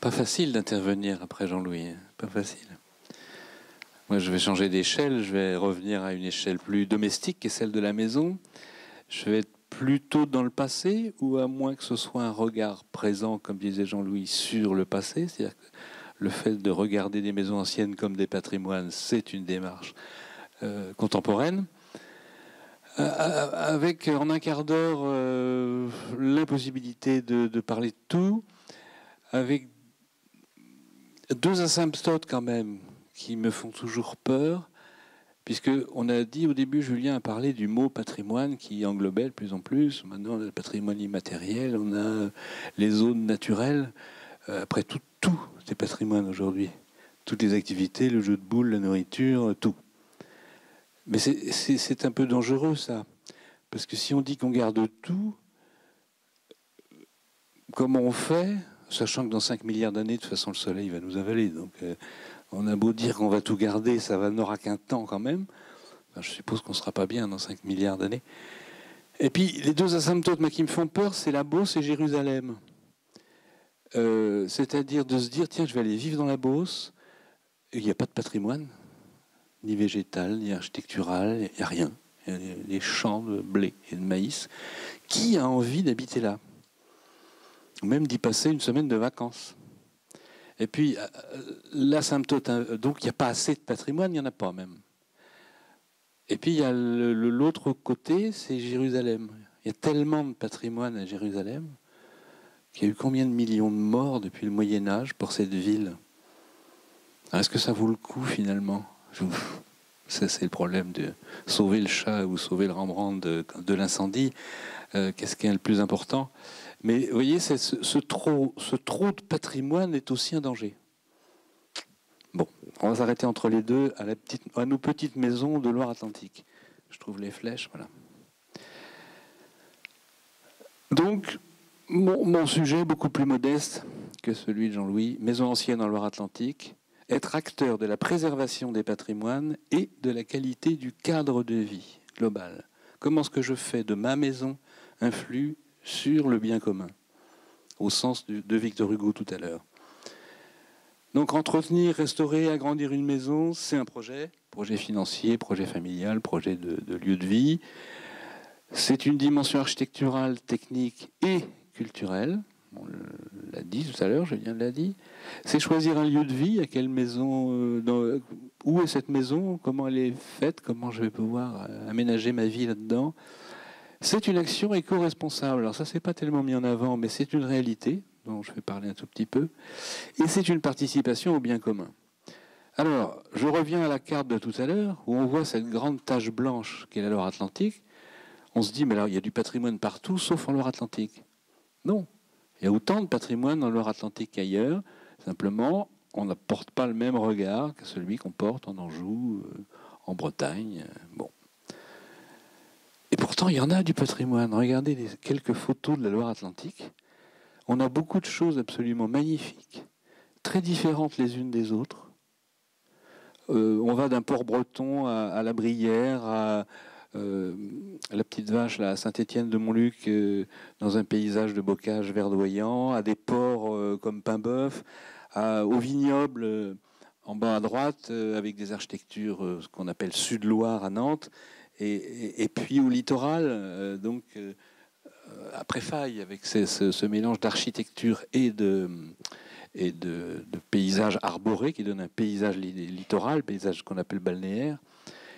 Pas facile d'intervenir après Jean-Louis, hein. Pas facile. Moi, je vais changer d'échelle, je vais revenir à une échelle plus domestique, qui est celle de la maison. Je vais être plutôt dans le passé, ou à moins que ce soit un regard présent, comme disait Jean-Louis, sur le passé. C'est-à-dire que le fait de regarder des maisons anciennes comme des patrimoines, c'est une démarche contemporaine. Avec, en un quart d'heure, l'impossibilité de parler de tout, avec deux asymptotes quand même, qui me font toujours peur, puisqu'on a dit au début, Julien a parlé du mot patrimoine qui englobait de plus en plus. Maintenant, on a le patrimoine immatériel, on a les zones naturelles. Après tout c'est patrimoine aujourd'hui. Toutes les activités, le jeu de boules, la nourriture, tout. Mais c'est un peu dangereux, ça. Parce que si on dit qu'on garde tout, comment on fait, sachant que dans 5 milliards d'années, de toute façon, le Soleil va nous avaler. Donc, on a beau dire qu'on va tout garder, ça n'aura qu'un temps quand même. Enfin, je suppose qu'on ne sera pas bien dans 5 milliards d'années. Et puis, les deux asymptotes qui me font peur, c'est la Beauce et Jérusalem. C'est-à-dire de se dire, tiens, je vais aller vivre dans la Beauce, et il n'y a pas de patrimoine, ni végétal, ni architectural, il n'y a rien. Il y a des champs de blé et de maïs. Qui a envie d'habiter là? Ou même d'y passer une semaine de vacances. Et puis, l'asymptote, donc il n'y a pas assez de patrimoine, il n'y en a pas même. Et puis, il y a l'autre côté, c'est Jérusalem. Il y a tellement de patrimoine à Jérusalem qu'il y a eu combien de millions de morts depuis le Moyen-Âge pour cette ville? Est-ce que ça vaut le coup, finalement? Ça, c'est le problème de sauver le chat ou sauver le Rembrandt de l'incendie. Qu'est-ce qui est le plus important? Mais vous voyez, ce trop de patrimoine est aussi un danger. Bon, on va s'arrêter entre les deux à nos petites maisons de Loire-Atlantique. Je trouve les flèches, voilà. Donc, mon sujet est beaucoup plus modeste que celui de Jean-Louis. Maison ancienne en Loire-Atlantique, être acteur de la préservation des patrimoines et de la qualité du cadre de vie global. Comment ce que je fais de ma maison influe sur le bien commun, au sens de Victor Hugo tout à l'heure. Donc entretenir, restaurer, agrandir une maison, c'est un projet financier, projet familial, projet de lieu de vie. C'est une dimension architecturale, technique et culturelle. On l'a dit tout à l'heure, je viens de l'a dit. C'est choisir un lieu de vie, à quelle maison, où est cette maison, comment elle est faite, comment je vais pouvoir aménager ma vie là-dedans. C'est une action éco-responsable. Alors ça, c'est pas tellement mis en avant, mais c'est une réalité dont je vais parler un tout petit peu. Et c'est une participation au bien commun. Alors, je reviens à la carte de tout à l'heure, où on voit cette grande tache blanche qu'est la Loire-Atlantique. On se dit, mais alors, il y a du patrimoine partout, sauf en Loire-Atlantique. Non. Il y a autant de patrimoine en Loire-Atlantique qu'ailleurs. Simplement, on ne porte pas le même regard que celui qu'on porte en Anjou, en Bretagne. Bon. Et pourtant, il y en a du patrimoine. Regardez quelques photos de la Loire-Atlantique. On a beaucoup de choses absolument magnifiques, très différentes les unes des autres. On va d'un port breton à la Brière, à la petite vache là, à Saint-Étienne-de-Montluc, dans un paysage de bocage verdoyant, à des ports comme Paimboeuf, au vignoble en bas à droite, avec des architectures, ce qu'on appelle Sud-Loire à Nantes, et puis au littoral, donc à Préfaille, avec ce mélange d'architecture et de paysages arborés qui donne un paysage littoral, paysage qu'on appelle balnéaire,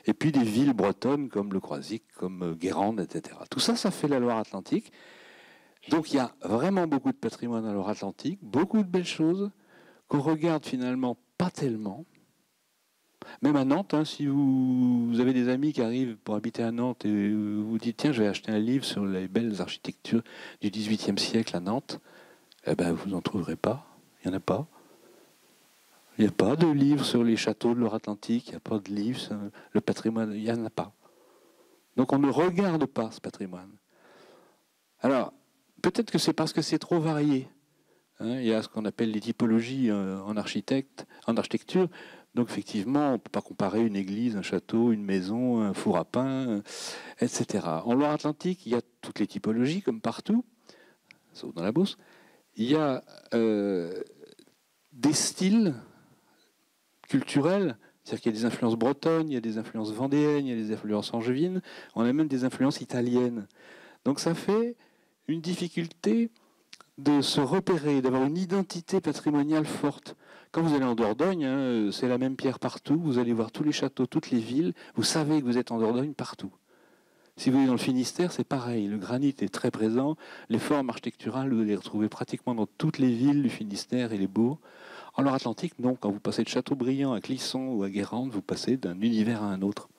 et puis des villes bretonnes comme Le Croisic, comme Guérande, etc. Tout ça, ça fait la Loire-Atlantique. Donc il y a vraiment beaucoup de patrimoine à la Loire-Atlantique, beaucoup de belles choses qu'on regarde finalement pas tellement. Même à Nantes, hein, si vous avez des amis qui arrivent pour habiter à Nantes et vous dites tiens, je vais acheter un livre sur les belles architectures du XVIIIe siècle à Nantes, eh ben, vous n'en trouverez pas. Il n'y en a pas. Il n'y a pas de livre sur les châteaux de Loire-Atlantique, il n'y a pas de livre sur le patrimoine, il n'y en a pas. Donc on ne regarde pas ce patrimoine. Alors, peut-être que c'est parce que c'est trop varié. Hein, il y a ce qu'on appelle les typologies en architecture. Donc effectivement, on ne peut pas comparer une église, un château, une maison, un four à pain, etc. En Loire-Atlantique, il y a toutes les typologies, comme partout, sauf dans la Beauce. Il y a des styles culturels. C'est-à-dire qu'il y a des influences bretonnes, il y a des influences vendéennes, il y a des influences angevines, on a même des influences italiennes. Donc ça fait une difficulté de se repérer, d'avoir une identité patrimoniale forte. Quand vous allez en Dordogne, hein, c'est la même pierre partout, vous allez voir tous les châteaux, toutes les villes, vous savez que vous êtes en Dordogne partout. Si vous allez dans le Finistère, c'est pareil, le granit est très présent, les formes architecturales, vous allez les retrouver pratiquement dans toutes les villes du Finistère et les bourgs. En Loire-Atlantique, non, quand vous passez de Châteaubriand à Clisson ou à Guérande, vous passez d'un univers à un autre.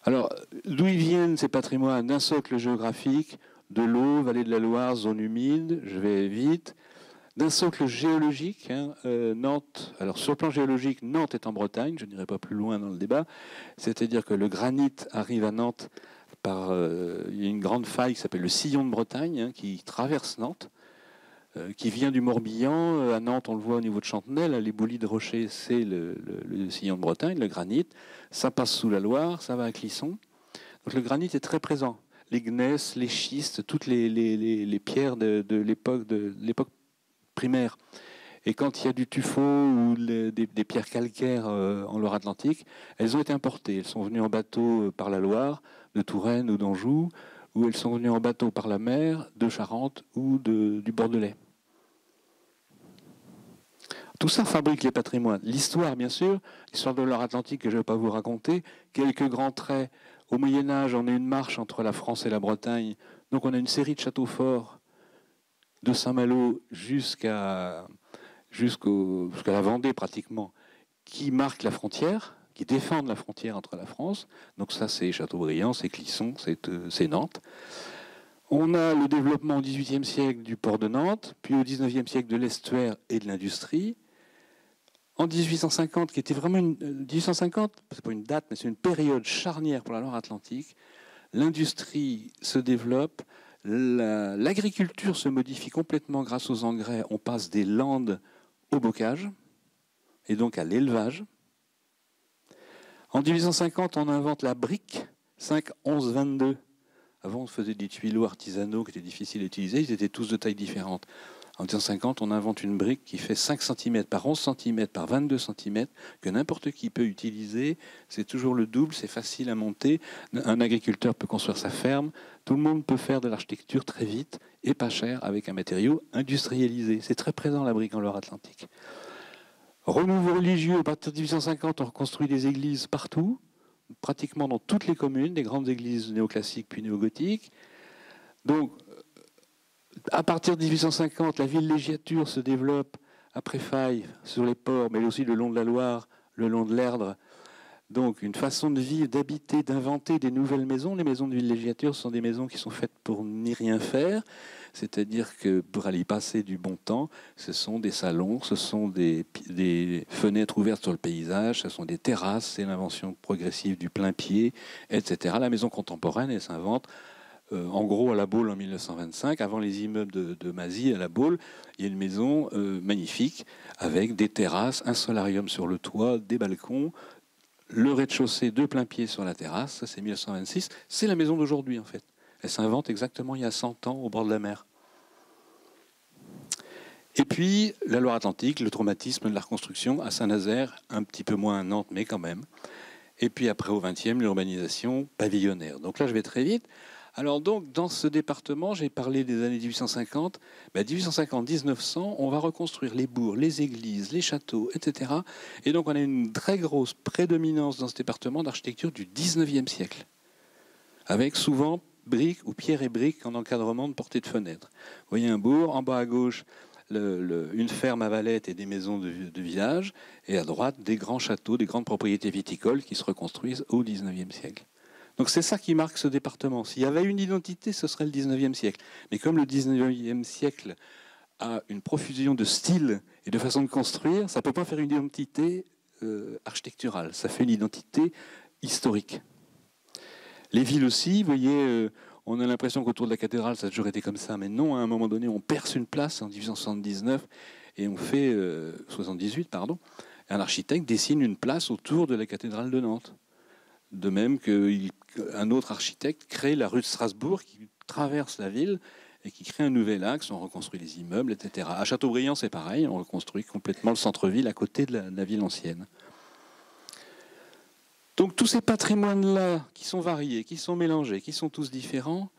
Alors, d'où ils viennent ces patrimoines? D'un socle géographique, de l'eau, vallée de la Loire, zone humide, je vais vite. D'un socle géologique, hein, Nantes, alors sur le plan géologique, Nantes est en Bretagne, je n'irai pas plus loin dans le débat, c'est-à-dire que le granit arrive à Nantes par il y a une grande faille qui s'appelle le Sillon de Bretagne, hein, qui traverse Nantes, qui vient du Morbihan. À Nantes, on le voit au niveau de Chantenay, là, les boulis de rochers, c'est le Sillon de Bretagne, le granit, ça passe sous la Loire, ça va à Clisson. Donc le granit est très présent. Les gneiss, les schistes, toutes les pierres de l'époque primaire. Et quand il y a du tuffeau ou des pierres calcaires en Loire-Atlantique, elles ont été importées. Elles sont venues en bateau par la Loire, de Touraine ou d'Anjou, ou elles sont venues en bateau par la mer, de Charente ou du Bordelais. Tout ça fabrique les patrimoines. L'histoire, bien sûr, l'histoire de Loire-Atlantique que je ne vais pas vous raconter, quelques grands traits. Au Moyen-Âge, on a une marche entre la France et la Bretagne. Donc on a une série de châteaux forts de Saint-Malo jusqu'à la Vendée pratiquement, qui marquent la frontière, qui défendent la frontière entre la France. Donc ça, c'est Châteaubriand, c'est Clisson, c'est Nantes. On a le développement au XVIIIe siècle du port de Nantes, puis au XIXe siècle de l'estuaire et de l'industrie. En 1850, qui était vraiment 1850, c'est pas une date, mais c'est une période charnière pour la Loire-Atlantique. L'industrie se développe, l'agriculture se modifie complètement grâce aux engrais. On passe des landes au bocage et donc à l'élevage. En 1850, on invente la brique 5, 11, 22. Avant, on faisait des tuyaux artisanaux qui étaient difficiles à utiliser. Ils étaient tous de tailles différentes. En 1950, on invente une brique qui fait 5 cm par 11 cm par 22 cm, que n'importe qui peut utiliser. C'est toujours le double, c'est facile à monter. Un agriculteur peut construire sa ferme. Tout le monde peut faire de l'architecture très vite et pas cher avec un matériau industrialisé. C'est très présent, la brique en Loire-Atlantique. Renouveau religieux, à partir de 1850, on reconstruit des églises partout, pratiquement dans toutes les communes, des grandes églises néoclassiques puis néogothiques. Donc, à partir de 1850, la villégiature se développe à Préfaille, sur les ports, mais aussi le long de la Loire, le long de l'Erdre. Donc une façon de vivre, d'habiter, d'inventer des nouvelles maisons. Les maisons de villégiature sont des maisons qui sont faites pour n'y rien faire, c'est-à-dire que pour aller y passer du bon temps, ce sont des salons, ce sont des fenêtres ouvertes sur le paysage, ce sont des terrasses, c'est l'invention progressive du plein pied, etc. La maison contemporaine, elle s'invente en gros à La Baule en 1925, avant les immeubles de Mazie à La Baule, il y a une maison magnifique avec des terrasses, un solarium sur le toit, des balcons, le rez-de-chaussée de plein pied sur la terrasse, ça c'est 1926, c'est la maison d'aujourd'hui en fait. Elle s'invente exactement il y a 100 ans au bord de la mer. Et puis la Loire-Atlantique, le traumatisme de la reconstruction à Saint-Nazaire, un petit peu moins à Nantes mais quand même. Et puis après au XXe, l'urbanisation pavillonnaire. Donc là je vais très vite. Alors donc, dans ce département, j'ai parlé des années 1850. 1850-1900, on va reconstruire les bourgs, les églises, les châteaux, etc. Et donc, on a une très grosse prédominance dans ce département d'architecture du 19e siècle, avec souvent briques ou pierres et briques en encadrement de portée de fenêtres. Vous voyez un bourg, en bas à gauche, une ferme à Valette et des maisons de village, et à droite, des grands châteaux, des grandes propriétés viticoles qui se reconstruisent au 19e siècle. Donc c'est ça qui marque ce département. S'il y avait une identité, ce serait le 19e siècle. Mais comme le 19e siècle a une profusion de styles et de façons de construire, ça ne peut pas faire une identité architecturale. Ça fait une identité historique. Les villes aussi, vous voyez, on a l'impression qu'autour de la cathédrale, ça a toujours été comme ça. Mais non, à un moment donné, on perce une place en 1879 et on fait 78, pardon. Un architecte dessine une place autour de la cathédrale de Nantes. De même qu'un autre architecte crée la rue de Strasbourg qui traverse la ville et qui crée un nouvel axe, on reconstruit les immeubles, etc. À Châteaubriand, c'est pareil, on reconstruit complètement le centre-ville à côté de la ville ancienne. Donc tous ces patrimoines-là, qui sont variés, qui sont mélangés, qui sont tous différents,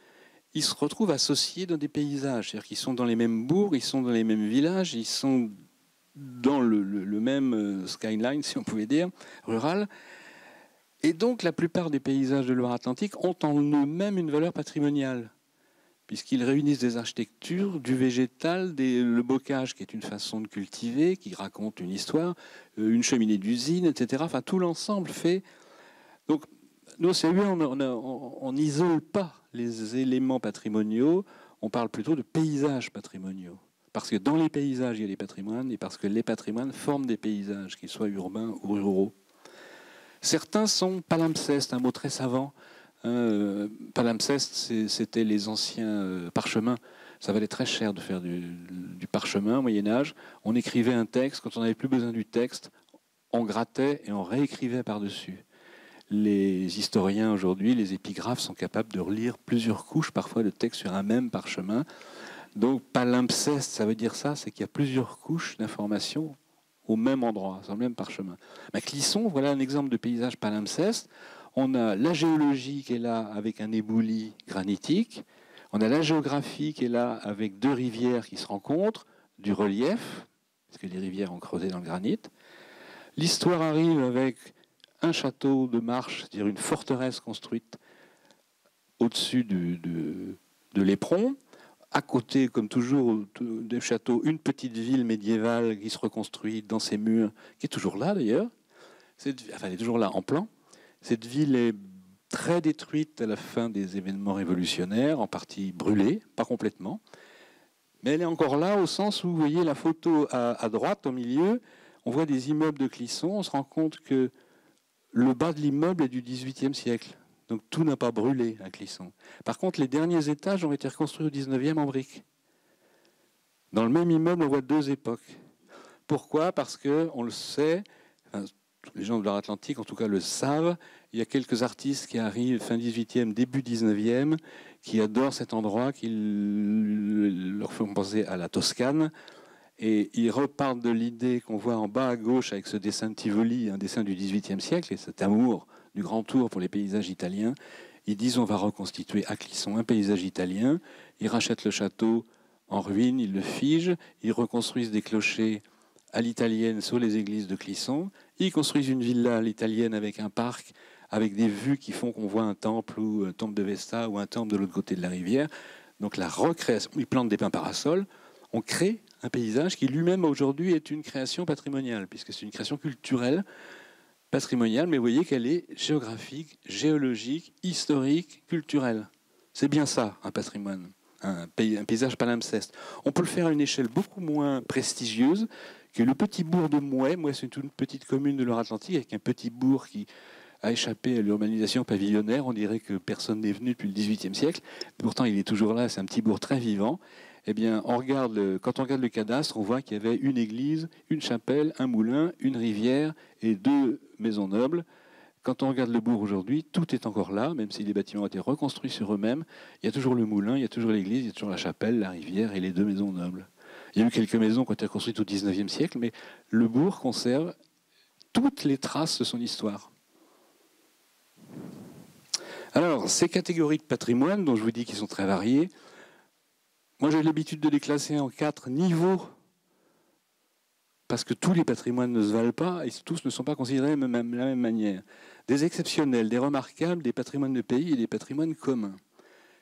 ils se retrouvent associés dans des paysages, c'est-à-dire qu'ils sont dans les mêmes bourgs, ils sont dans les mêmes villages, ils sont dans le même skyline, si on pouvait dire, rural. Et donc la plupart des paysages de Loire-Atlantique ont en eux-mêmes une valeur patrimoniale, puisqu'ils réunissent des architectures, du végétal, le bocage qui est une façon de cultiver, qui raconte une histoire, une cheminée d'usine, etc. Enfin, tout l'ensemble fait... Donc, nous, au CEU, on n'isole pas les éléments patrimoniaux, on parle plutôt de paysages patrimoniaux. Parce que dans les paysages, il y a les patrimoines, et parce que les patrimoines forment des paysages, qu'ils soient urbains ou ruraux. Certains sont palimpsestes, un mot très savant. Palimpseste, c'était les anciens parchemins. Ça valait très cher de faire du parchemin au Moyen-Âge. On écrivait un texte, quand on n'avait plus besoin du texte, on grattait et on réécrivait par-dessus. Les historiens aujourd'hui, les épigraphes, sont capables de relire plusieurs couches, parfois de texte sur un même parchemin. Donc palimpseste, ça veut dire ça, c'est qu'il y a plusieurs couches d'informations au même endroit, sur le même parchemin. À Clisson, voilà un exemple de paysage palimpseste. On a la géologie qui est là avec un éboulis granitique. On a la géographie qui est là avec deux rivières qui se rencontrent, du relief, parce que les rivières ont creusé dans le granit. L'histoire arrive avec un château de marche, c'est-à-dire une forteresse construite au-dessus de l'éperon. À côté, comme toujours, des châteaux, une petite ville médiévale qui se reconstruit dans ses murs, qui est toujours là d'ailleurs. Enfin, elle est toujours là en plan. Cette ville est très détruite à la fin des événements révolutionnaires, en partie brûlée, pas complètement. Mais elle est encore là au sens où, vous voyez la photo à droite, au milieu, on voit des immeubles de Clisson, on se rend compte que le bas de l'immeuble est du XVIIIe siècle. Donc tout n'a pas brûlé à Clisson. Par contre, les derniers étages ont été reconstruits au XIXe en briques. Dans le même immeuble, on voit deux époques. Pourquoi ? Parce qu'on le sait, enfin, les gens de Loire-Atlantique en tout cas le savent, il y a quelques artistes qui arrivent fin XVIIIe, début XIXe, qui adorent cet endroit, qui leur font penser à la Toscane. Et ils repartent de l'idée qu'on voit en bas à gauche avec ce dessin de Tivoli, un dessin du XVIIIe siècle, et cet amour du grand tour pour les paysages italiens. Ils disent on va reconstituer à Clisson un paysage italien. Ils rachètent le château en ruine, ils le figent, ils reconstruisent des clochers à l'italienne sur les églises de Clisson. Ils construisent une villa à l'italienne avec un parc, avec des vues qui font qu'on voit un temple, ou un temple de Vesta, ou un temple de l'autre côté de la rivière. Donc la recréation, ils plantent des pins parasols, on crée un paysage qui lui-même aujourd'hui est une création patrimoniale, puisque c'est une création culturelle, patrimoniale, mais vous voyez qu'elle est géographique, géologique, historique, culturelle. C'est bien ça, un patrimoine, un paysage palimpseste. On peut le faire à une échelle beaucoup moins prestigieuse que le petit bourg de Mouais. Mouais, c'est une petite commune de Loire-Atlantique avec un petit bourg qui a échappé à l'urbanisation pavillonnaire. On dirait que personne n'est venu depuis le XVIIIe siècle. Pourtant, il est toujours là, c'est un petit bourg très vivant. Eh bien, quand on regarde le cadastre, on voit qu'il y avait une église, une chapelle, un moulin, une rivière et deux maisons nobles. Quand on regarde le bourg aujourd'hui, tout est encore là, même si les bâtiments ont été reconstruits sur eux-mêmes. Il y a toujours le moulin, il y a toujours l'église, il y a toujours la chapelle, la rivière et les deux maisons nobles. Il y a eu quelques maisons qui ont été construites au XIXe siècle, mais le bourg conserve toutes les traces de son histoire. Alors, ces catégories de patrimoine, dont je vous dis qu'ils sont très variés, moi j'ai l'habitude de les classer en 4 niveaux, parce que tous les patrimoines ne se valent pas, et tous ne sont pas considérés de la même manière. Des exceptionnels, des remarquables, des patrimoines de pays et des patrimoines communs.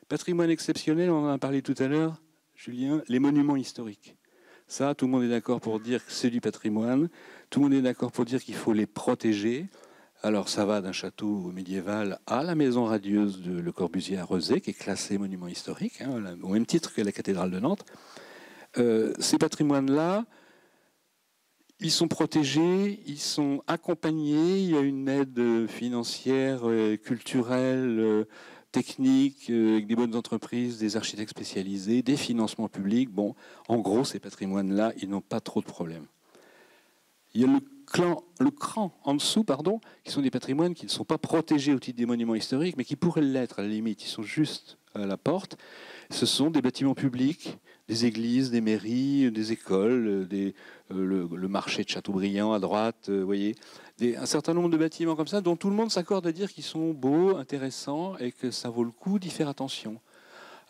Patrimoine exceptionnel, on en a parlé tout à l'heure, Julien, les monuments historiques. Ça, tout le monde est d'accord pour dire que c'est du patrimoine, tout le monde est d'accord pour dire qu'il faut les protéger. Alors ça va d'un château médiéval à la maison radieuse de Le Corbusier à Rezé, qui est classée monument historique, au même titre que la cathédrale de Nantes. Ces patrimoines-là, ils sont protégés, ils sont accompagnés, il y a une aide financière, culturelle, technique, avec des bonnes entreprises, des architectes spécialisés, des financements publics. Bon, en gros, ces patrimoines-là, ils n'ont pas trop de problèmes. Il y a le cran en dessous, pardon, qui sont des patrimoines qui ne sont pas protégés au titre des monuments historiques, mais qui pourraient l'être à la limite. Ils sont juste à la porte. Ce sont des bâtiments publics, des églises, des mairies, des écoles, le marché de Châteaubriand à droite, vous voyez, un certain nombre de bâtiments comme ça dont tout le monde s'accorde à dire qu'ils sont beaux, intéressants et que ça vaut le coup d'y faire attention.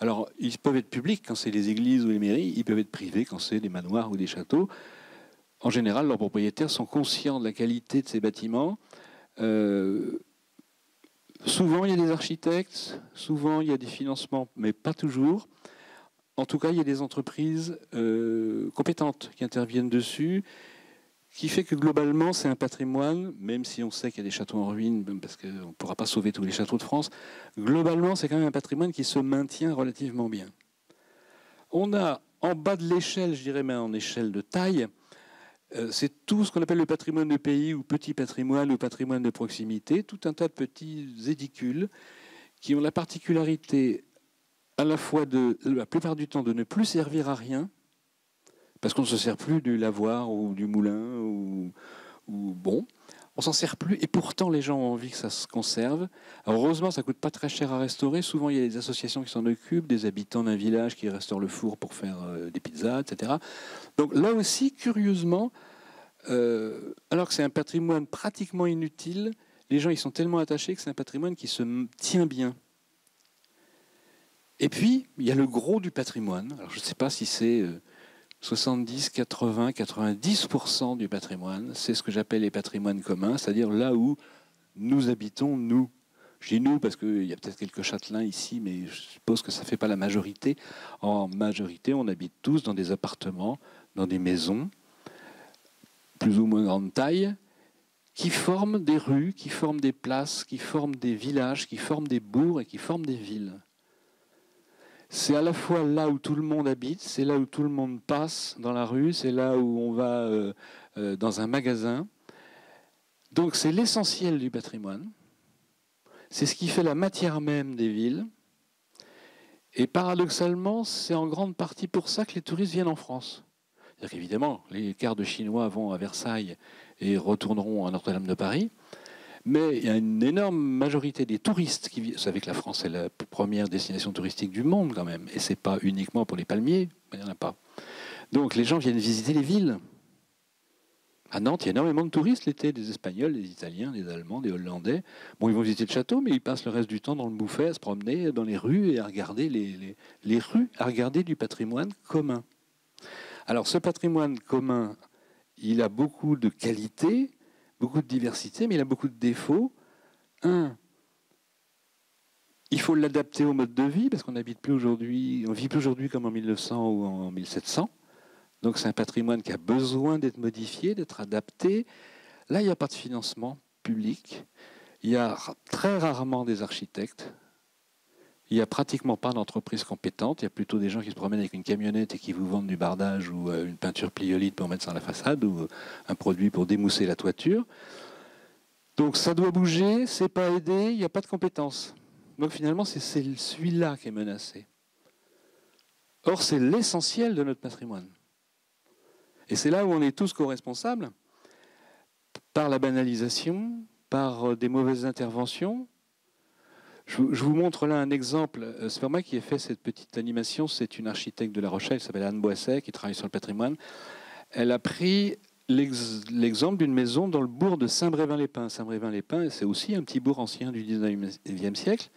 Alors, ils peuvent être publics quand c'est les églises ou les mairies, ils peuvent être privés quand c'est des manoirs ou des châteaux. En général, leurs propriétaires sont conscients de la qualité de ces bâtiments. Souvent, il y a des architectes, souvent, il y a des financements, mais pas toujours. En tout cas, il y a des entreprises compétentes qui interviennent dessus, qui fait que globalement, c'est un patrimoine, même si on sait qu'il y a des châteaux en ruine, parce qu'on ne pourra pas sauver tous les châteaux de France, globalement, c'est quand même un patrimoine qui se maintient relativement bien. On a en bas de l'échelle, je dirais même en échelle de taille, c'est tout ce qu'on appelle le patrimoine de pays ou petit patrimoine ou patrimoine de proximité, tout un tas de petits édicules qui ont la particularité à la fois la plupart du temps de ne plus servir à rien, parce qu'on ne se sert plus du lavoir ou du moulin, ou bon, on s'en sert plus, et pourtant les gens ont envie que ça se conserve. Alors heureusement, ça ne coûte pas très cher à restaurer. Souvent, il y a des associations qui s'en occupent, des habitants d'un village qui restaurent le four pour faire des pizzas, etc. Donc là aussi, curieusement, alors que c'est un patrimoine pratiquement inutile, les gens y sont tellement attachés que c'est un patrimoine qui se tient bien. Et puis, il y a le gros du patrimoine. Alors je ne sais pas si c'est 70, 80, 90% du patrimoine. C'est ce que j'appelle les patrimoines communs, c'est-à-dire là où nous habitons, nous. Je dis nous parce qu'il y a peut-être quelques châtelains ici, mais je suppose que ça ne fait pas la majorité. En majorité, on habite tous dans des appartements, dans des maisons, plus ou moins grande taille, qui forment des rues, qui forment des places, qui forment des villages, qui forment des bourgs et qui forment des villes. C'est à la fois là où tout le monde habite, c'est là où tout le monde passe dans la rue, c'est là où on va dans un magasin. Donc c'est l'essentiel du patrimoine. C'est ce qui fait la matière même des villes. Et paradoxalement, c'est en grande partie pour ça que les touristes viennent en France. C'est-à-dire qu'évidemment, les quarts de Chinois vont à Versailles et retourneront à Notre-Dame de Paris. Mais il y a une énorme majorité des touristes qui vivent. Vous savez que la France est la première destination touristique du monde quand même. Et ce n'est pas uniquement pour les palmiers, il n'y en a pas. Donc les gens viennent visiter les villes. À Nantes, il y a énormément de touristes l'été, des Espagnols, des Italiens, des Allemands, des Hollandais. Bon, ils vont visiter le château, mais ils passent le reste du temps dans le Bouffay à se promener dans les rues et à regarder les rues, à regarder du patrimoine commun. Alors ce patrimoine commun, il a beaucoup de qualités, beaucoup de diversité, mais il a beaucoup de défauts. Un, il faut l'adapter au mode de vie, parce qu'on n'habite plus aujourd'hui, on vit plus aujourd'hui comme en 1900 ou en 1700. Donc c'est un patrimoine qui a besoin d'être modifié, d'être adapté. Là, il n'y a pas de financement public. Il y a très rarement des architectes. Il n'y a pratiquement pas d'entreprises compétentes. Il y a plutôt des gens qui se promènent avec une camionnette et qui vous vendent du bardage ou une peinture pliolite pour mettre sur la façade ou un produit pour démousser la toiture. Donc ça doit bouger, c'est pas aidé, il n'y a pas de compétences. Donc finalement, c'est celui-là qui est menacé. Or, c'est l'essentiel de notre patrimoine. Et c'est là où on est tous co-responsables, par la banalisation, par des mauvaises interventions. Je vous montre là un exemple. C'est pas moi qui ai fait cette petite animation, c'est une architecte de La Rochelle qui s'appelle Anne Boisset, qui travaille sur le patrimoine. Elle a pris l'exemple d'une maison dans le bourg de Saint-Brévin-les-Pins. Saint-Brévin-les-Pins, c'est aussi un petit bourg ancien du 19e siècle.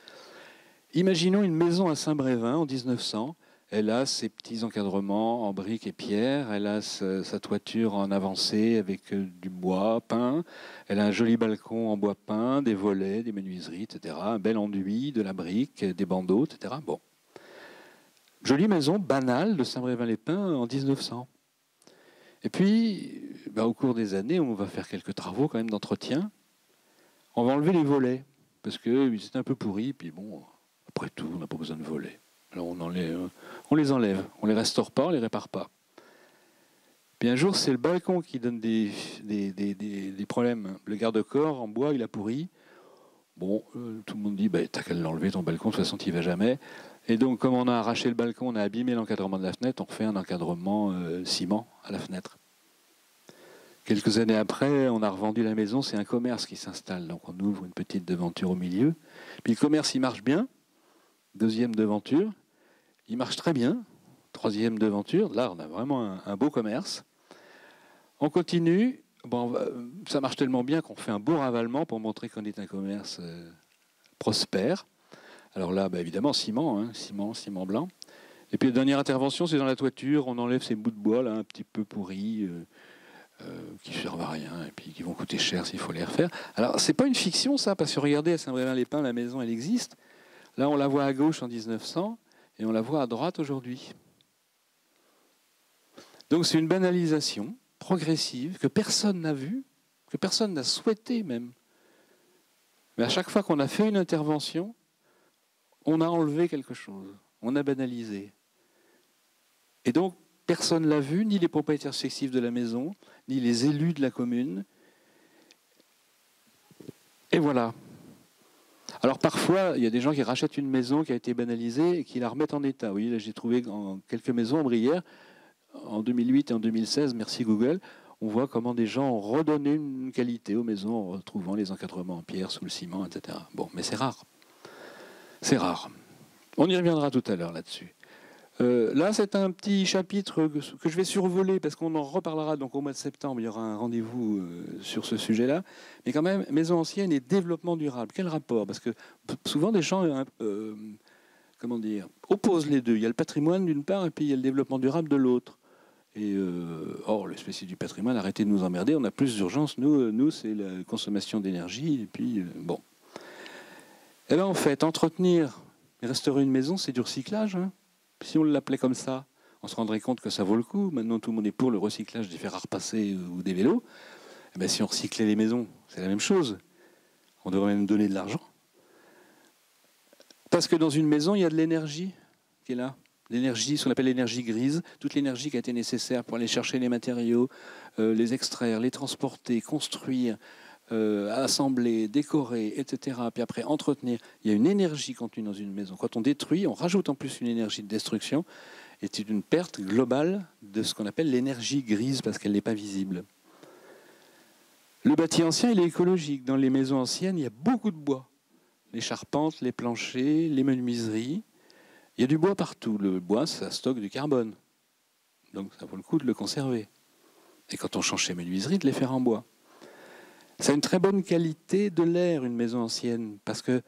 Imaginons une maison à Saint-Brévin en 1900. Elle a ses petits encadrements en briques et pierres, elle a sa toiture en avancée avec du bois peint, elle a un joli balcon en bois peint, des volets, des menuiseries, etc., un bel enduit, de la brique, des bandeaux, etc. Bon. Jolie maison banale de Saint-Brévin-les-Pins en 1900. Et puis, au cours des années, on va faire quelques travaux quand même d'entretien. On va enlever les volets, parce qu'ils étaient un peu pourris, puis bon, après tout, on n'a pas besoin de volets. Alors on les enlève, on les restaure pas, on les répare pas. Puis un jour, c'est le balcon qui donne des problèmes. Le garde-corps en bois, il a pourri. Bon, tout le monde dit, t'as qu'à l'enlever ton balcon, de toute façon, tu n'y vas jamais. Et donc, comme on a arraché le balcon, on a abîmé l'encadrement de la fenêtre, on refait un encadrement ciment à la fenêtre. Quelques années après, on a revendu la maison, c'est un commerce qui s'installe. Donc on ouvre une petite devanture au milieu. Puis le commerce, il marche bien. Deuxième devanture, il marche très bien. Troisième devanture, là on a vraiment un beau commerce. On continue. Bon, ça marche tellement bien qu'on fait un beau ravalement pour montrer qu'on est un commerce prospère. Alors là, évidemment, ciment, hein, ciment blanc. Et puis la dernière intervention, c'est dans la toiture. On enlève ces bouts de bois là, un petit peu pourris, qui ne servent à rien et puis qui vont coûter cher s'il faut les refaire. Alors c'est pas une fiction ça, parce que regardez à Saint-Brévin-les-Pins, la maison elle existe. Là on la voit à gauche en 1900 et on la voit à droite aujourd'hui. Donc c'est une banalisation progressive que personne n'a vue, que personne n'a souhaité même. Mais à chaque fois qu'on a fait une intervention, on a enlevé quelque chose, on a banalisé. Et donc, personne ne l'a vu, ni les propriétaires successifs de la maison, ni les élus de la commune. Et voilà. Alors parfois, il y a des gens qui rachètent une maison qui a été banalisée et qui la remettent en état. Oui, là j'ai trouvé quelques maisons en Brière, en 2008 et en 2016, merci Google, on voit comment des gens ont redonné une qualité aux maisons en retrouvant les encadrements en pierre sous le ciment, etc. Bon, mais c'est rare. C'est rare. On y reviendra tout à l'heure là-dessus. Là, c'est un petit chapitre que je vais survoler parce qu'on en reparlera donc au mois de septembre. Il y aura un rendez-vous sur ce sujet-là. Mais quand même, maison ancienne et développement durable. Quel rapport? Parce que souvent, des gens opposent les deux. Il y a le patrimoine d'une part et puis il y a le développement durable de l'autre. Et or, le spécialiste du patrimoine, arrêtez de nous emmerder. On a plus d'urgence. Nous c'est la consommation d'énergie. Et puis, bon. Et bien, en fait, entretenir et restaurer une maison, c'est du recyclage, hein. Si on l'appelait comme ça, on se rendrait compte que ça vaut le coup. Maintenant, tout le monde est pour le recyclage des fers à repasser ou des vélos. Eh bien, si on recyclait les maisons, c'est la même chose. On devrait même donner de l'argent. Parce que dans une maison, il y a de l'énergie qui est là. L'énergie, ce qu'on appelle l'énergie grise, toute l'énergie qui a été nécessaire pour aller chercher les matériaux, les extraire, les transporter, construire, assembler, décorer, etc. Puis après entretenir. Il y a une énergie contenue dans une maison. Quand on détruit, on rajoute en plus une énergie de destruction. Et c'est une perte globale de ce qu'on appelle l'énergie grise parce qu'elle n'est pas visible. Le bâti ancien, il est écologique. Dans les maisons anciennes, il y a beaucoup de bois. Les charpentes, les planchers, les menuiseries. Il y a du bois partout. Le bois, ça stocke du carbone. Donc ça vaut le coup de le conserver. Et quand on change ses menuiseries, de les faire en bois. Ça a une très bonne qualité de l'air, une maison ancienne, parce que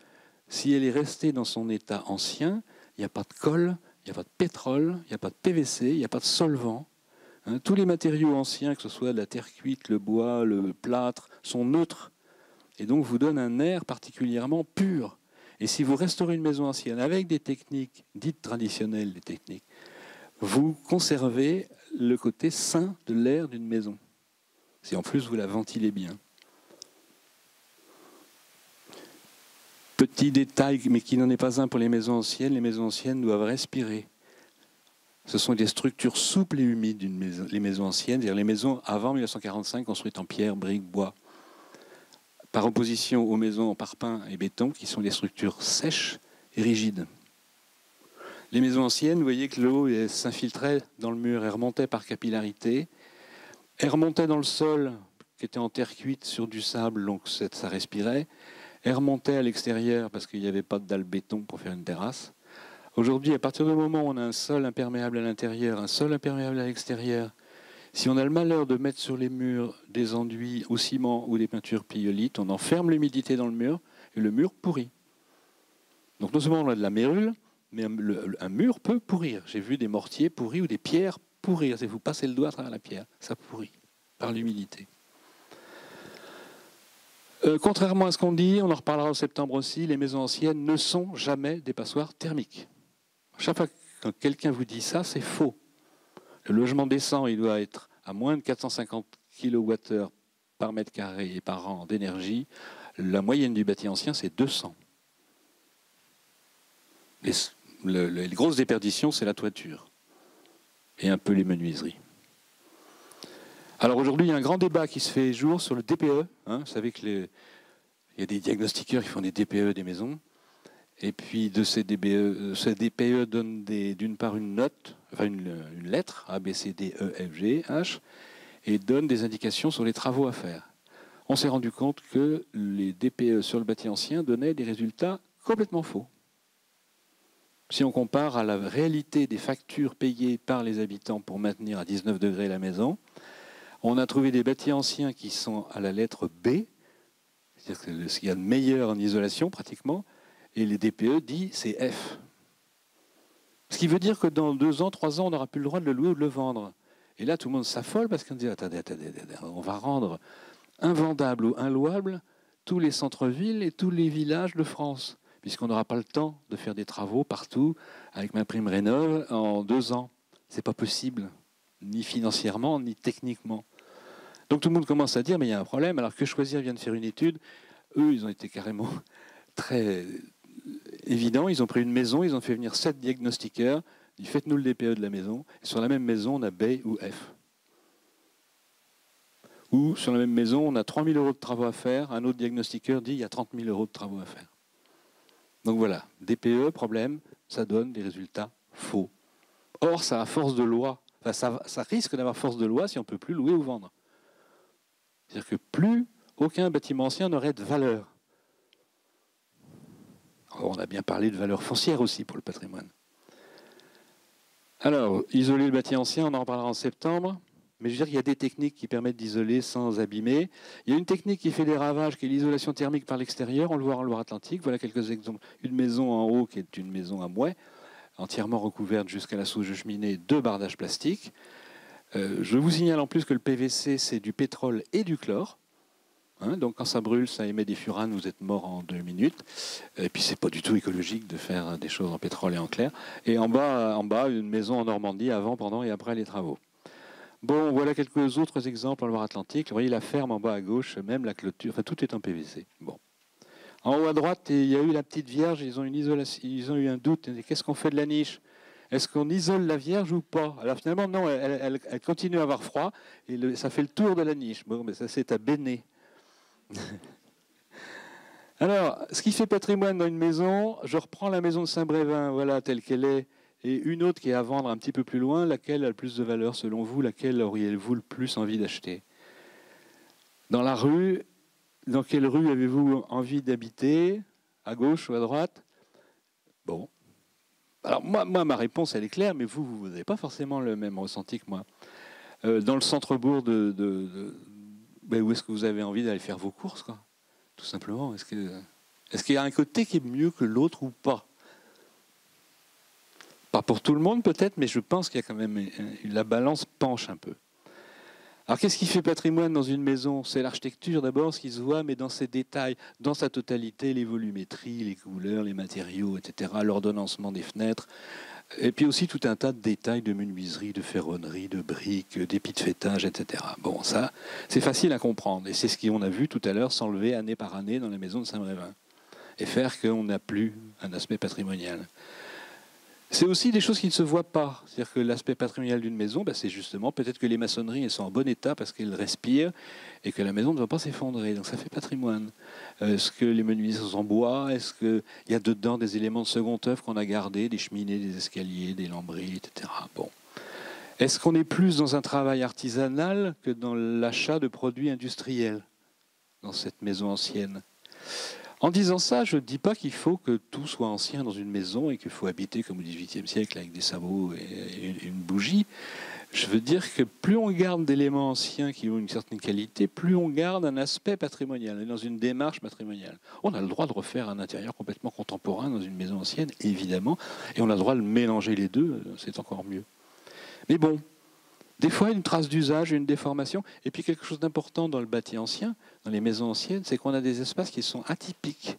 si elle est restée dans son état ancien, il n'y a pas de colle, il n'y a pas de pétrole, il n'y a pas de PVC, il n'y a pas de solvant. Hein, tous les matériaux anciens, que ce soit la terre cuite, le bois, le plâtre, sont neutres et donc vous donnent un air particulièrement pur. Et si vous restaurez une maison ancienne avec des techniques dites traditionnelles, vous conservez le côté sain de l'air d'une maison. Si en plus vous la ventilez bien. Petit détail, mais qui n'en est pas un pour les maisons anciennes doivent respirer. Ce sont des structures souples et humides, les maisons anciennes, c'est-à-dire les maisons avant 1945 construites en pierre, briques, bois, par opposition aux maisons en parpaing et béton, qui sont des structures sèches et rigides. Les maisons anciennes, vous voyez que l'eau s'infiltrait dans le mur et remontait par capillarité. Elle remontait dans le sol, qui était en terre cuite sur du sable, donc ça respirait. Elle remontait à l'extérieur parce qu'il n'y avait pas de dalle béton pour faire une terrasse. Aujourd'hui, à partir du moment où on a un sol imperméable à l'intérieur, un sol imperméable à l'extérieur, si on a le malheur de mettre sur les murs des enduits au ciment ou des peintures pyolites, on enferme l'humidité dans le mur et le mur pourrit. Donc non seulement on a de la mérule, mais un mur peut pourrir. J'ai vu des mortiers pourris ou des pierres pourrir. Si vous passez le doigt à travers la pierre, ça pourrit par l'humidité. Contrairement à ce qu'on dit, on en reparlera en septembre aussi, les maisons anciennes ne sont jamais des passoires thermiques. Chaque fois que quelqu'un vous dit ça, c'est faux. Le logement décent, il doit être à moins de 450 kWh par mètre carré et par an d'énergie. La moyenne du bâti ancien, c'est 200. Les grosses déperditions, c'est la toiture et un peu les menuiseries. Alors aujourd'hui, il y a un grand débat qui se fait jour sur le DPE. Vous savez qu'il y a des diagnostiqueurs qui font des DPE des maisons. Et puis de ces DPE donnent d'une part une note, enfin une lettre, A, B, C, D, E, F, G, H. et donne des indications sur les travaux à faire. On s'est rendu compte que les DPE sur le bâti ancien donnaient des résultats complètement faux. Si on compare à la réalité des factures payées par les habitants pour maintenir à 19 degrés la maison, on a trouvé des bâtis anciens qui sont à la lettre B, c'est-à-dire ce qu'il y a de meilleur en isolation pratiquement, et les DPE disent c'est F. Ce qui veut dire que dans 2 ans, 3 ans, on n'aura plus le droit de le louer ou de le vendre. Et là, tout le monde s'affole parce qu'on dit attendez, on va rendre invendables ou inlouables tous les centres-villes et tous les villages de France, puisqu'on n'aura pas le temps de faire des travaux partout avec ma prime rénov' en 2 ans. C'est pas possible, ni financièrement, ni techniquement. Donc tout le monde commence à dire mais il y a un problème, alors que Choisir vient de faire une étude, eux ils ont été carrément très évidents, ils ont pris une maison, ils ont fait venir 7 diagnostiqueurs, ils disent faites-nous le DPE de la maison, et sur la même maison on a B ou F. Ou sur la même maison on a 3 000 € de travaux à faire, un autre diagnostiqueur dit il y a 30 000 € de travaux à faire. Donc voilà, DPE, problème, ça donne des résultats faux. Or ça a force de loi, enfin, ça risque d'avoir force de loi si on ne peut plus louer ou vendre. C'est-à-dire que plus aucun bâtiment ancien n'aurait de valeur. On a bien parlé de valeur foncière aussi pour le patrimoine. Alors, isoler le bâti ancien, on en reparlera en septembre. Mais je veux dire qu'il y a des techniques qui permettent d'isoler sans abîmer. Il y a une technique qui fait des ravages, qui est l'isolation thermique par l'extérieur. On le voit en Loire-Atlantique. Voilà quelques exemples. Une maison en haut qui est une maison à mouet, entièrement recouverte jusqu'à la souche de cheminée de bardage plastique. Je vous signale en plus que le PVC, c'est du pétrole et du chlore. Donc quand ça brûle, ça émet des furanes, vous êtes mort en 2 minutes. Et puis c'est pas du tout écologique de faire des choses en pétrole et en clair. Et en bas, une maison en Normandie, avant, pendant et après les travaux. Bon, voilà quelques autres exemples en Loire-Atlantique. Vous voyez la ferme en bas à gauche, même la clôture, enfin tout est en PVC. Bon. En haut à droite, il y a eu la petite Vierge, ils ont eu un doute. Qu'est-ce qu'on fait de la niche? Est-ce qu'on isole la Vierge ou pas? Alors finalement, non, elle continue à avoir froid, et ça fait le tour de la niche. Bon, mais ça c'est à Béné. Alors, ce qui fait patrimoine dans une maison, je reprends la maison de Saint-Brévin, voilà, telle qu'elle est, et une autre qui est à vendre un petit peu plus loin, laquelle a le plus de valeur selon vous, laquelle auriez-vous le plus envie d'acheter? Dans la rue, dans quelle rue avez-vous envie d'habiter? À gauche ou à droite? Bon. Alors moi, ma réponse, elle est claire, mais vous n'avez pas forcément le même ressenti que moi. Dans le centre-bourg où est-ce que vous avez envie d'aller faire vos courses, quoi? Tout simplement. Est-ce qu'il y a un côté qui est mieux que l'autre ou pas? Pas pour tout le monde peut-être, mais je pense qu'il y a quand même la balance penche un peu. Alors qu'est-ce qui fait patrimoine dans une maison? C'est l'architecture d'abord, ce qui se voit, mais dans ses détails, dans sa totalité, les volumétries, les couleurs, les matériaux, etc., l'ordonnancement des fenêtres, et puis aussi tout un tas de détails de menuiserie, de ferronnerie, de briques, d'épis de fêtage, etc. Bon, ça, c'est facile à comprendre, et c'est ce qu'on a vu tout à l'heure s'enlever année par année dans la maison de Saint-Brévin, et faire qu'on n'a plus un aspect patrimonial. C'est aussi des choses qui ne se voient pas. C'est-à-dire que l'aspect patrimonial d'une maison, c'est justement peut-être que les maçonneries elles sont en bon état parce qu'elles respirent et que la maison ne va pas s'effondrer. Donc ça fait patrimoine. Est-ce que les menuiseries sont en bois? Est-ce qu'il y a dedans des éléments de second œuvre qu'on a gardés, des cheminées, des escaliers, des lambris, etc. Bon. Est-ce qu'on est plus dans un travail artisanal que dans l'achat de produits industriels dans cette maison ancienne? En disant ça, je ne dis pas qu'il faut que tout soit ancien dans une maison et qu'il faut habiter comme au XVIIIe siècle avec des sabots et une bougie. Je veux dire que plus on garde d'éléments anciens qui ont une certaine qualité, plus on garde un aspect patrimonial. On est dans une démarche patrimoniale. On a le droit de refaire un intérieur complètement contemporain dans une maison ancienne, évidemment, et on a le droit de mélanger les deux, c'est encore mieux. Mais bon, des fois, une trace d'usage, une déformation. Et puis quelque chose d'important dans le bâti ancien, dans les maisons anciennes, c'est qu'on a des espaces qui sont atypiques.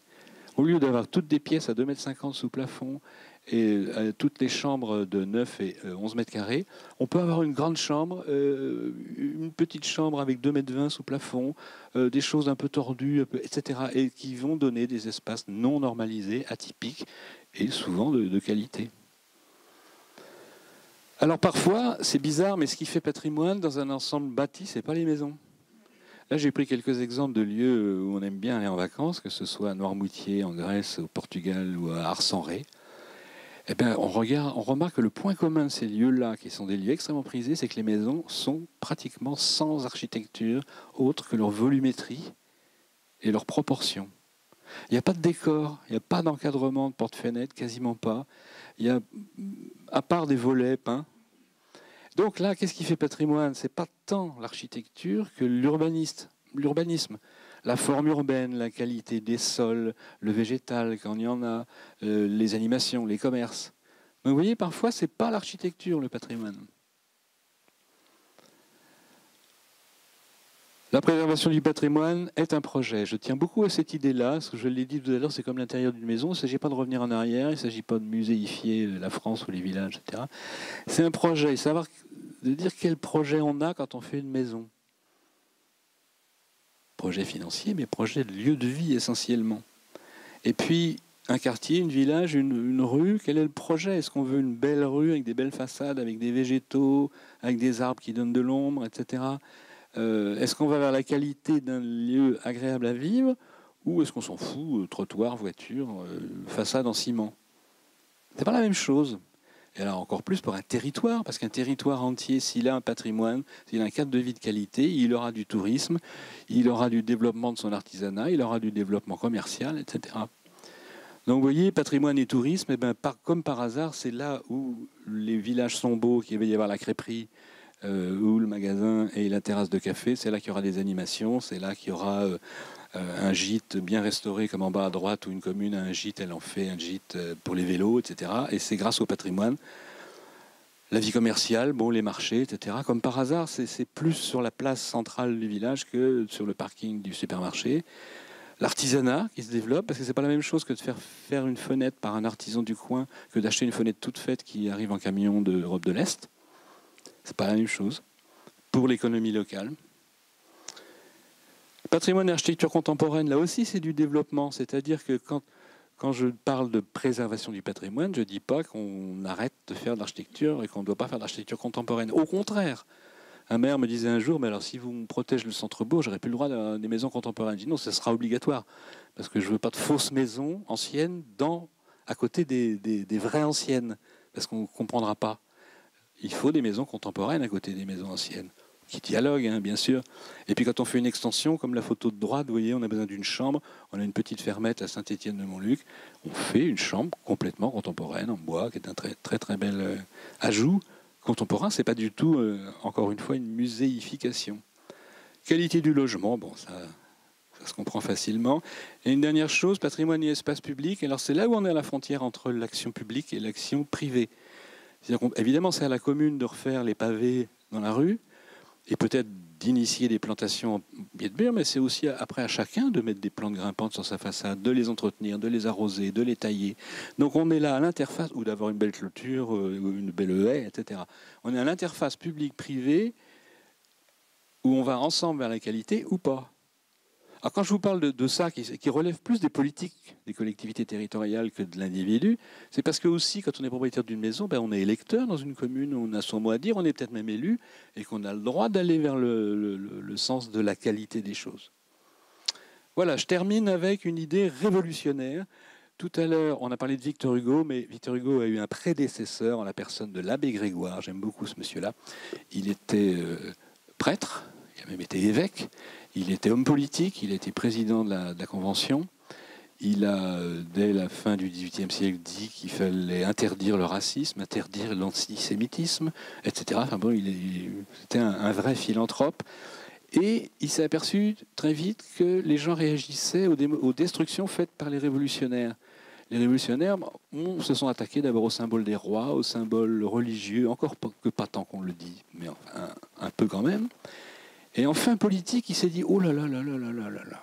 Au lieu d'avoir toutes des pièces à 2,50 m sous plafond et toutes les chambres de 9 et 11 mètres carrés, on peut avoir une grande chambre, une petite chambre avec 2,20 m sous plafond, des choses un peu tordues, etc. Et qui vont donner des espaces non normalisés, atypiques et souvent de qualité. Alors parfois, c'est bizarre, mais ce qui fait patrimoine dans un ensemble bâti, ce n'est pas les maisons. Là, j'ai pris quelques exemples de lieux où on aime bien aller en vacances, que ce soit à Noirmoutier, en Grèce, au Portugal ou à Arcenré. Eh bien, on remarque que le point commun de ces lieux-là, qui sont des lieux extrêmement prisés, c'est que les maisons sont pratiquement sans architecture autre que leur volumétrie et leur proportion. Il n'y a pas de décor, il n'y a pas d'encadrement de porte-fenêtre, quasiment pas. Il y a, à part des volets peints. Donc là, qu'est-ce qui fait patrimoine? C'est pas tant l'architecture que l'urbanisme. La forme urbaine, la qualité des sols, le végétal, quand il y en a, les animations, les commerces. Donc vous voyez, parfois, ce n'est pas l'architecture, le patrimoine. La préservation du patrimoine est un projet. Je tiens beaucoup à cette idée-là, parce que je l'ai dit tout à l'heure, c'est comme l'intérieur d'une maison. Il ne s'agit pas de revenir en arrière, il ne s'agit pas de muséifier la France ou les villages, etc. C'est un projet, savoir de dire quel projet on a quand on fait une maison. Projet financier, mais projet de lieu de vie essentiellement. Et puis, un quartier, une village, une rue, quel est le projet? Est-ce qu'on veut une belle rue avec des belles façades, avec des végétaux, avec des arbres qui donnent de l'ombre, etc. Est-ce qu'on va vers la qualité d'un lieu agréable à vivre, ou est-ce qu'on s'en fout, trottoir, voiture, façade en ciment? C'est pas la même chose. Et alors encore plus pour un territoire, parce qu'un territoire entier, s'il a un patrimoine, s'il a un cadre de vie de qualité, il aura du tourisme, il aura du développement de son artisanat, il aura du développement commercial, etc. Donc vous voyez, patrimoine et tourisme, eh ben, comme par hasard, c'est là où les villages sont beaux, qu'il va y avoir la crêperie, ou le magasin et la terrasse de café, c'est là qu'il y aura des animations, c'est là qu'il y aura un gîte bien restauré comme en bas à droite où une commune a un gîte, elle en fait un gîte pour les vélos, etc. Et c'est grâce au patrimoine. La vie commerciale, bon, les marchés, etc. Comme par hasard, c'est plus sur la place centrale du village que sur le parking du supermarché. L'artisanat qui se développe, parce que c'est pas la même chose que de faire une fenêtre par un artisan du coin que d'acheter une fenêtre toute faite qui arrive en camion d'Europe de l'Est. C'est pas la même chose pour l'économie locale. Patrimoine et architecture contemporaine, là aussi, c'est du développement. C'est-à-dire que quand je parle de préservation du patrimoine, je ne dis pas qu'on arrête de faire de l'architecture et qu'on ne doit pas faire de l'architecture contemporaine. Au contraire, un maire me disait un jour, mais alors si vous me protégez le centre-bourg, j'aurai plus le droit des maisons contemporaines. Je dis non, ça sera obligatoire, parce que je ne veux pas de fausses maisons anciennes à côté des vraies anciennes, parce qu'on ne comprendra pas. Il faut des maisons contemporaines à côté des maisons anciennes, qui dialoguent, hein, bien sûr. Et puis quand on fait une extension, comme la photo de droite, vous voyez, on a besoin d'une chambre, on a une petite fermette à Saint-Étienne-de-Montluc, on fait une chambre complètement contemporaine, en bois, qui est un très très, très bel ajout. Contemporain, c'est pas du tout, encore une fois, une muséification. Qualité du logement, bon, ça se comprend facilement. Et une dernière chose, patrimoine et espace public. Alors c'est là où on est à la frontière entre l'action publique et l'action privée. Évidemment, c'est à la commune de refaire les pavés dans la rue et peut-être d'initier des plantations en pied de mur, mais c'est aussi après à chacun de mettre des plantes grimpantes sur sa façade, de les entretenir, de les arroser, de les tailler. Donc on est là à l'interface, ou d'avoir une belle clôture, ou une belle haie, etc. On est à l'interface publique-privée où on va ensemble vers la qualité ou pas. Alors quand je vous parle de ça, qui relève plus des politiques des collectivités territoriales que de l'individu, c'est parce que aussi, quand on est propriétaire d'une maison, on est électeur dans une commune, on a son mot à dire, on est peut-être même élu, et qu'on a le droit d'aller vers le sens de la qualité des choses. Voilà, je termine avec une idée révolutionnaire. Tout à l'heure, on a parlé de Victor Hugo, mais Victor Hugo a eu un prédécesseur en la personne de l'abbé Grégoire. J'aime beaucoup ce monsieur-là. Il était prêtre, il a même été évêque. Il était homme politique, il était président de la Convention. Il a, dès la fin du XVIIIe siècle, dit qu'il fallait interdire le racisme, interdire l'antisémitisme, etc. Enfin bon, c'était un vrai philanthrope. Et il s'est aperçu très vite que les gens réagissaient aux destructions faites par les révolutionnaires. Les révolutionnaires se sont attaqués d'abord au symbole des rois, au symbole religieux, encore que pas tant qu'on le dit, mais enfin, un peu quand même. Et enfin, politique, il s'est dit, oh là là là là là là là là,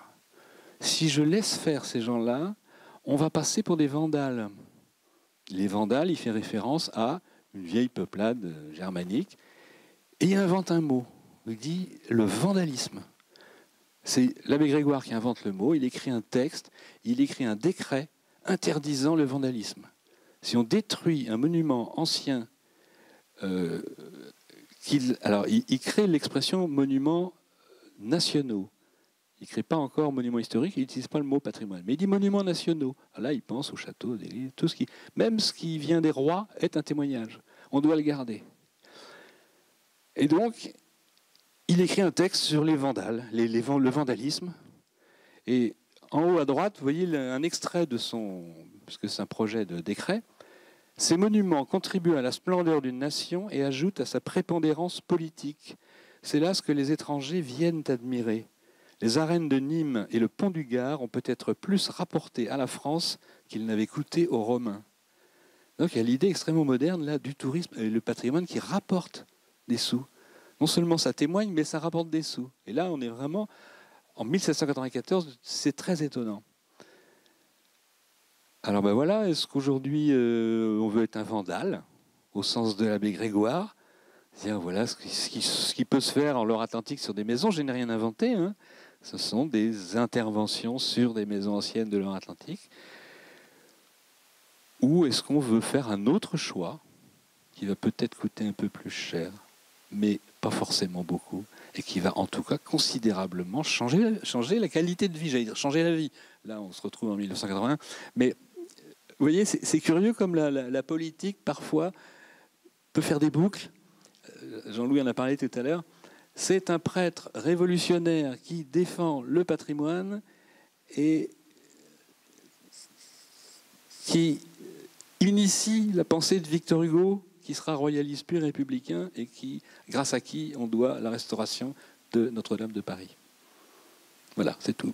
si je laisse faire ces gens-là, on va passer pour des vandales. Les vandales, il fait référence à une vieille peuplade germanique, et il invente un mot. Il dit le vandalisme. C'est l'abbé Grégoire qui invente le mot, il écrit un texte, il écrit un décret interdisant le vandalisme. Si on détruit un monument ancien, il crée l'expression monuments nationaux. Il n'écrit pas encore monuments historiques, il n'utilise pas le mot patrimoine. Mais il dit monuments nationaux. Là, il pense aux châteaux, aux églises, tout ce qui... Même ce qui vient des rois est un témoignage. On doit le garder. Et donc, il écrit un texte sur les vandales, le vandalisme. Et en haut à droite, vous voyez un extrait de son... parce que c'est un projet de décret. Ces monuments contribuent à la splendeur d'une nation et ajoutent à sa prépondérance politique. C'est là ce que les étrangers viennent admirer. Les arènes de Nîmes et le pont du Gard ont peut-être plus rapporté à la France qu'ils n'avaient coûté aux Romains. Donc il y a l'idée extrêmement moderne là, du tourisme et le patrimoine qui rapporte des sous. Non seulement ça témoigne, mais ça rapporte des sous. Et là, on est vraiment... En 1794, c'est très étonnant. Alors ben voilà, est-ce qu'aujourd'hui on veut être un vandale, au sens de l'abbé Grégoire? C'est-à-dire, voilà ce qui peut se faire en Loire-Atlantique sur des maisons, je n'ai rien inventé, hein. Ce sont des interventions sur des maisons anciennes de Loire-Atlantique. Ou est-ce qu'on veut faire un autre choix, qui va peut-être coûter un peu plus cher, mais pas forcément beaucoup, et qui va en tout cas considérablement changer la qualité de vie, j'allais dire changer la vie. Là, on se retrouve en 1981. Mais vous voyez, c'est curieux comme la politique, parfois, peut faire des boucles. Jean-Louis en a parlé tout à l'heure. C'est un prêtre révolutionnaire qui défend le patrimoine et qui initie la pensée de Victor Hugo, qui sera royaliste puis républicain et grâce à qui on doit la restauration de Notre-Dame de Paris. Voilà, c'est tout.